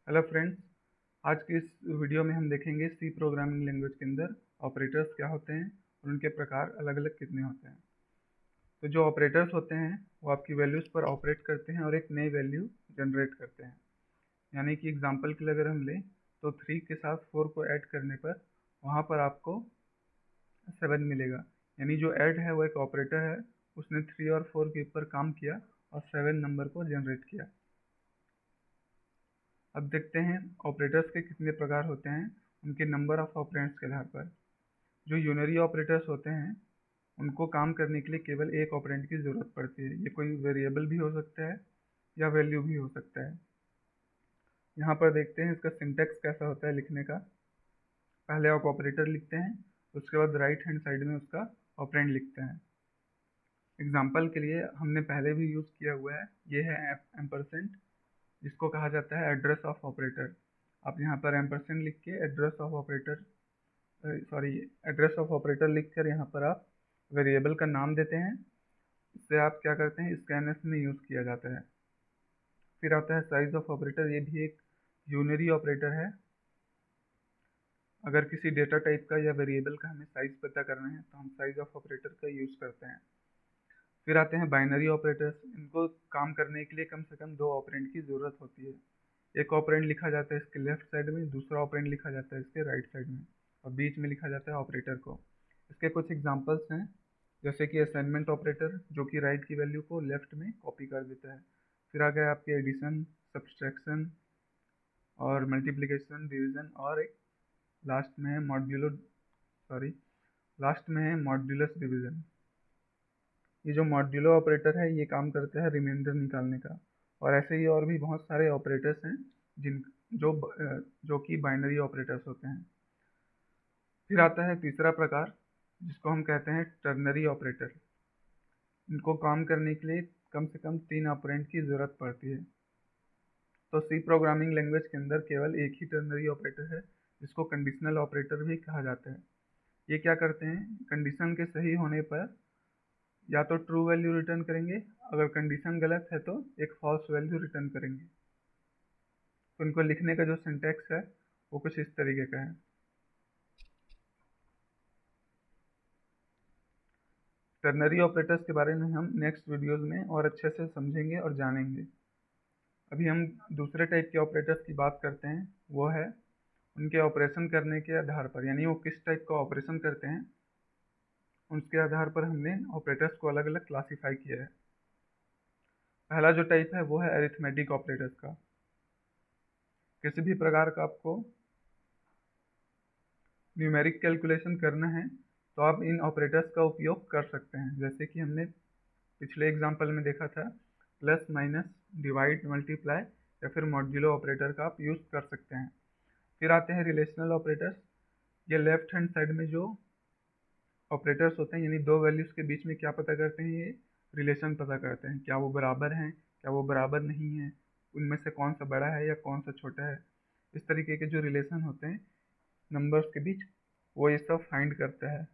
Hello friends. आज की इस वीडियो में हम देखेंगे सी प्रोग्रामिंग लैंग्वेज के अंदर ऑपरेटर्स क्या होते हैं और उनके प्रकार अलग अलग कितने होते हैं। तो जो ऑपरेटर्स होते हैं वो आपकी वैल्यूज़ पर ऑपरेट करते हैं और एक नई वैल्यू जनरेट करते हैं। यानी कि एग्जांपल के लिए अगर हम लें तो 3 के साथ 4 को ऐड करने पर वहाँ पर आपको 7 मिलेगा। यानी जो ऐड है वो एक ऑपरेटर है, उसने 3 और 4 के ऊपर काम किया और 7 नंबर को जनरेट किया। अब देखते हैं ऑपरेटर्स के कितने प्रकार होते हैं उनके नंबर ऑफ ऑपरेंड्स के आधार पर। जो यूनरी ऑपरेटर्स होते हैं उनको काम करने के लिए केवल एक ऑपरेंड की ज़रूरत पड़ती है। ये कोई वेरिएबल भी हो सकता है या वैल्यू भी हो सकता है। यहाँ पर देखते हैं इसका सिंटैक्स कैसा होता है लिखने का। पहले आप ऑपरेटर लिखते हैं, उसके बाद राइट हैंड साइड में उसका ऑपरेंड लिखते हैं। एग्जाम्पल के लिए हमने पहले भी यूज़ किया हुआ है, ये है एम्परसेंट, जिसको कहा जाता है एड्रेस ऑफ ऑपरेटर। आप यहाँ पर एम्परसेंट लिख के एड्रेस ऑफ ऑपरेटर लिख कर यहाँ पर आप वेरिएबल का नाम देते हैं। इससे आप क्या करते हैं, स्कैनएफ में यूज़ किया जाता है। फिर आता है साइज ऑफ ऑपरेटर, ये भी एक यूनरी ऑपरेटर है। अगर किसी डेटा टाइप का या वेरिएबल का हमें साइज पता करना है तो हम साइज ऑफ ऑपरेटर का यूज़ करते हैं। फिर आते हैं बाइनरी ऑपरेटर्स। इनको काम करने के लिए कम से कम 2 ऑपरेंड की ज़रूरत होती है। एक ऑपरेंड लिखा जाता है इसके लेफ्ट साइड में, दूसरा ऑपरेंड लिखा जाता है इसके राइट साइड में, और बीच में लिखा जाता है ऑपरेटर को। इसके कुछ एग्जांपल्स हैं, जैसे कि असाइनमेंट ऑपरेटर जो कि राइट की वैल्यू को लेफ्ट में कॉपी कर देता है। फिर आ गया आपके एडिशन, सब्सट्रैक्शन और मल्टीप्लिकेशन, डिवीज़न, और एक लास्ट में है मॉड्यूलस डिवीज़न। ये जो मॉड्यूलो ऑपरेटर है ये काम करता है रिमाइंडर निकालने का। और ऐसे ही और भी बहुत सारे ऑपरेटर्स हैं जिन जो कि बाइनरी ऑपरेटर्स होते हैं। फिर आता है तीसरा प्रकार, जिसको हम कहते हैं टर्नरी ऑपरेटर। इनको काम करने के लिए कम से कम 3 ऑपरेंड की ज़रूरत पड़ती है। तो सी प्रोग्रामिंग लैंग्वेज के अंदर केवल एक ही टर्नरी ऑपरेटर है, जिसको कंडीशनल ऑपरेटर भी कहा जाता है। ये क्या करते हैं, कंडीशन के सही होने पर या तो ट्रू वैल्यू रिटर्न करेंगे, अगर कंडीशन गलत है तो एक फॉल्स वैल्यू रिटर्न करेंगे। तो इनको लिखने का जो सिंटैक्स है वो कुछ इस तरीके का है। टर्नरी ऑपरेटर्स के बारे में हम नेक्स्ट वीडियोस में और अच्छे से समझेंगे और जानेंगे। अभी हम दूसरे टाइप के ऑपरेटर्स की बात करते हैं, वो है उनके ऑपरेशन करने के आधार पर, यानी वो किस टाइप का ऑपरेशन करते हैं उसके आधार पर हमने ऑपरेटर्स को अलग अलग क्लासीफाई किया है। पहला जो टाइप है वो है अरिथमेटिक ऑपरेटर्स का। किसी भी प्रकार का आपको न्यूमेरिक कैलकुलेशन करना है तो आप इन ऑपरेटर्स का उपयोग कर सकते हैं, जैसे कि हमने पिछले एग्जाम्पल में देखा था, प्लस माइनस, डिवाइड, मल्टीप्लाई या फिर मॉड्यूलो ऑपरेटर का आप यूज़ कर सकते हैं। फिर आते हैं रिलेशनल ऑपरेटर्स। ये लेफ्ट हैंड साइड में जो ऑपरेटर्स होते हैं, यानी दो वैल्यूज़ के बीच में क्या पता करते हैं, ये रिलेशन पता करते हैं, क्या वो बराबर हैं, क्या वो बराबर नहीं है, उनमें से कौन सा बड़ा है या कौन सा छोटा है। इस तरीके के जो रिलेशन होते हैं नंबर्स के बीच, वो ये सब फाइंड करता है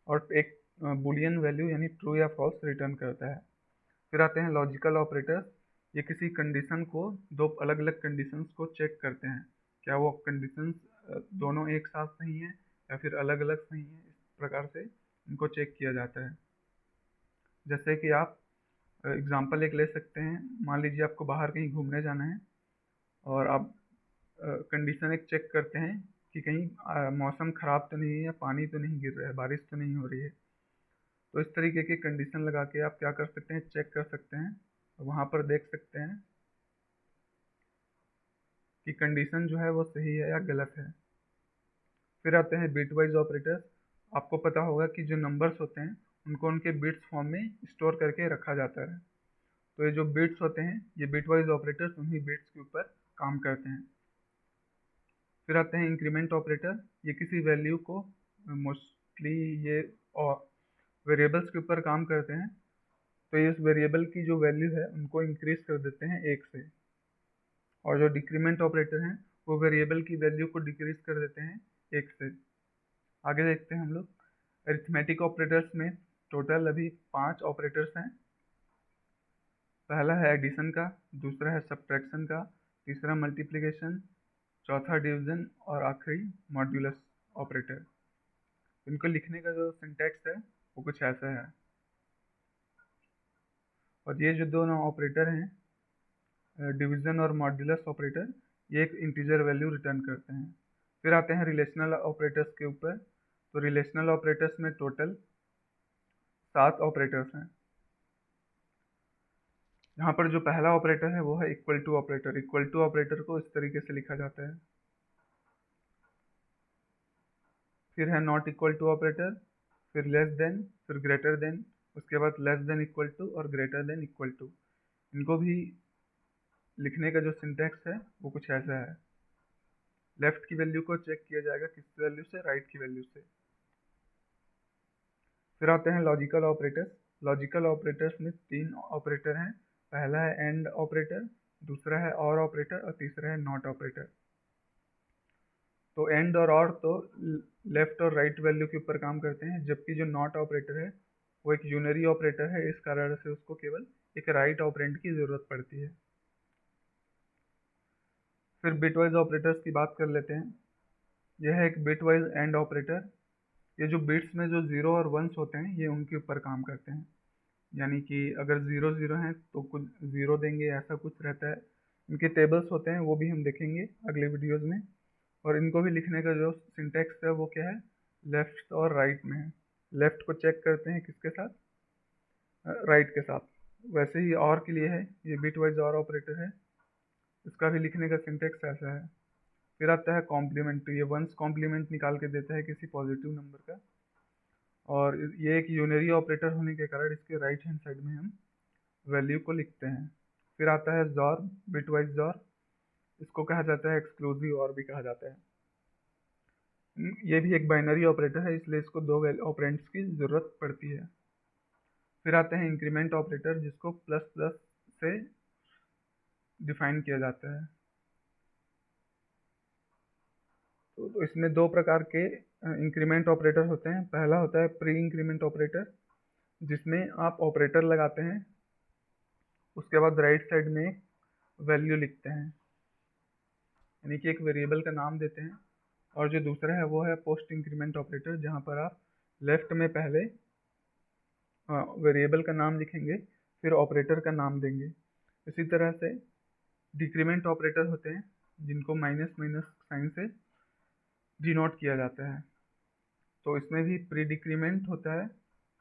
और एक बुलियन वैल्यू यानी ट्रू या फॉल्स रिटर्न करता है। फिर आते हैं लॉजिकल ऑपरेटर्स। ये किसी कंडीशन को, दो अलग अलग कंडीशंस को चेक करते हैं, क्या वो कंडीशंस दोनों एक साथ सही हैं या फिर अलग अलग सही हैं। इस प्रकार से इनको चेक किया जाता है। जैसे कि आप एग्जांपल एक ले सकते हैं, मान लीजिए आपको बाहर कहीं घूमने जाना है और आप कंडीशन एक चेक करते हैं कि कहीं मौसम ख़राब तो नहीं है या पानी तो नहीं गिर रहा है, बारिश तो नहीं हो रही है। तो इस तरीके की कंडीशन लगा के आप क्या कर सकते हैं, चेक कर सकते हैं और वहाँ पर देख सकते हैं कि कंडीशन जो है वो सही है या गलत है। फिर आते हैं बिट वाइज ऑपरेटर्स। आपको पता होगा कि जो नंबर्स होते हैं उनको उनके बिट्स फॉर्म में स्टोर करके रखा जाता है। तो ये जो बिट्स होते हैं, ये बिट वाइज ऑपरेटर्स उन्हीं बिट्स के ऊपर काम करते हैं। फिर आते हैं इंक्रीमेंट ऑपरेटर। ये किसी वैल्यू को, मोस्टली ये वेरिएबल्स के ऊपर काम करते हैं, तो ये इस वेरिएबल की जो वैल्यू है उनको इंक्रीज कर देते हैं 1 से। और जो डिक्रीमेंट ऑपरेटर हैं वो वेरिएबल की वैल्यू को डिक्रीज कर देते हैं 1 से। आगे देखते हैं हम लोग अरिथमेटिक ऑपरेटर्स में। टोटल अभी 5 ऑपरेटर्स हैं। पहला है एडिशन का, दूसरा है सब्ट्रैक्शन का, तीसरा मल्टीप्लिकेशन, चौथा डिवीजन और आखिरी मॉड्यूलस ऑपरेटर। इनको लिखने का जो सिंटैक्स है वो कुछ ऐसा है। और ये जो दोनों ऑपरेटर हैं, डिवीजन और मॉड्यूलस ऑपरेटर, ये एक इंटीजर वैल्यू रिटर्न करते हैं। फिर आते हैं रिलेशनल ऑपरेटर्स के ऊपर। तो रिलेशनल ऑपरेटर्स में टोटल 7 ऑपरेटर्स हैं। यहाँ पर जो पहला ऑपरेटर है वो है equal to operator. Equal to operator को इस तरीके से लिखा जाता है। फिर है नॉट इक्वल टू ऑपरेटर, फिर लेस देन, फिर ग्रेटर देन, उसके बाद लेस देन इक्वल टू और ग्रेटर देन इक्वल टू। इनको भी लिखने का जो सिंटैक्स है वो कुछ ऐसा है। लेफ्ट की वैल्यू को चेक किया जाएगा किस वैल्यू से, राइट की वैल्यू से। फिर आते हैं लॉजिकल ऑपरेटर्स। लॉजिकल ऑपरेटर्स में 3 ऑपरेटर हैं। पहला है एंड ऑपरेटर, दूसरा है और ऑपरेटर और तीसरा है नॉट ऑपरेटर। तो एंड और तो लेफ्ट और राइट वैल्यू के ऊपर काम करते हैं, जबकि जो नॉट ऑपरेटर है वो एक यूनरी ऑपरेटर है। इस कारण से उसको केवल एक राइट ऑपरेंड की ज़रूरत पड़ती है। फिर बिटवाइज ऑपरेटर्स की बात कर लेते हैं। यह है एक बिटवाइज एंड ऑपरेटर। ये जो बिट्स में जो 0 और 1s होते हैं ये उनके ऊपर काम करते हैं। यानी कि अगर 0 0 हैं तो कुछ 0 देंगे, ऐसा कुछ रहता है। इनके टेबल्स होते हैं, वो भी हम देखेंगे अगले वीडियोस में। और इनको भी लिखने का जो सिंटैक्स है वो क्या है, लेफ्ट और राइट में है। लेफ्ट को चेक करते हैं किसके साथ, राइट के साथ। वैसे ही और के लिए है, ये बिट वाइज और ऑपरेटर है, इसका भी लिखने का सिंटैक्स ऐसा है। फिर आता है कॉम्प्लीमेंट। तो ये वंस कॉम्प्लीमेंट निकाल के देता है किसी पॉजिटिव नंबर का, और ये एक यूनरी ऑपरेटर होने के कारण इसके राइट हैंड साइड में हम वैल्यू को लिखते हैं। फिर आता है जॉर, बिटवाइज जॉर। इसको कहा जाता है एक्सक्लूसिव और भी कहा जाता है। ये भी एक बाइनरी ऑपरेटर है, इसलिए इसको 2 ऑपरेंड्स की ज़रूरत पड़ती है। फिर आते हैं इंक्रीमेंट ऑपरेटर, जिसको प्लस प्लस से डिफाइन किया जाता है। तो इसमें 2 प्रकार के इंक्रीमेंट ऑपरेटर होते हैं। पहला होता है प्री इंक्रीमेंट ऑपरेटर, जिसमें आप ऑपरेटर लगाते हैं, उसके बाद राइट साइड में वैल्यू लिखते हैं, यानी कि एक वेरिएबल का नाम देते हैं। और जो दूसरा है वो है पोस्ट इंक्रीमेंट ऑपरेटर, जहाँ पर आप लेफ्ट में पहले वेरिएबल का नाम लिखेंगे, फिर ऑपरेटर का नाम देंगे। इसी तरह से डिक्रीमेंट ऑपरेटर होते हैं, जिनको माइनस माइनस साइन से डिनोट किया जाता है। तो इसमें भी प्री डिक्रीमेंट होता है,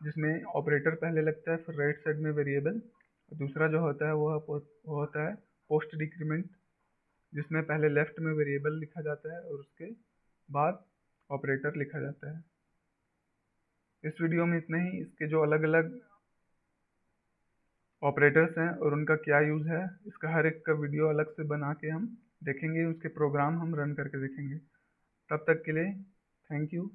जिसमें ऑपरेटर पहले लगता है, फिर राइट साइड में वेरिएबल। दूसरा जो होता है वो होता है पोस्ट डिक्रीमेंट, जिसमें पहले लेफ्ट में वेरिएबल लिखा जाता है और उसके बाद ऑपरेटर लिखा जाता है। इस वीडियो में इतना ही। इसके जो अलग अलग ऑपरेटर्स हैं और उनका क्या यूज़ है, इसका हर एक का वीडियो अलग से बना के हम देखेंगे, उसके प्रोग्राम हम रन करके देखेंगे। तब तक के लिए थैंक यू।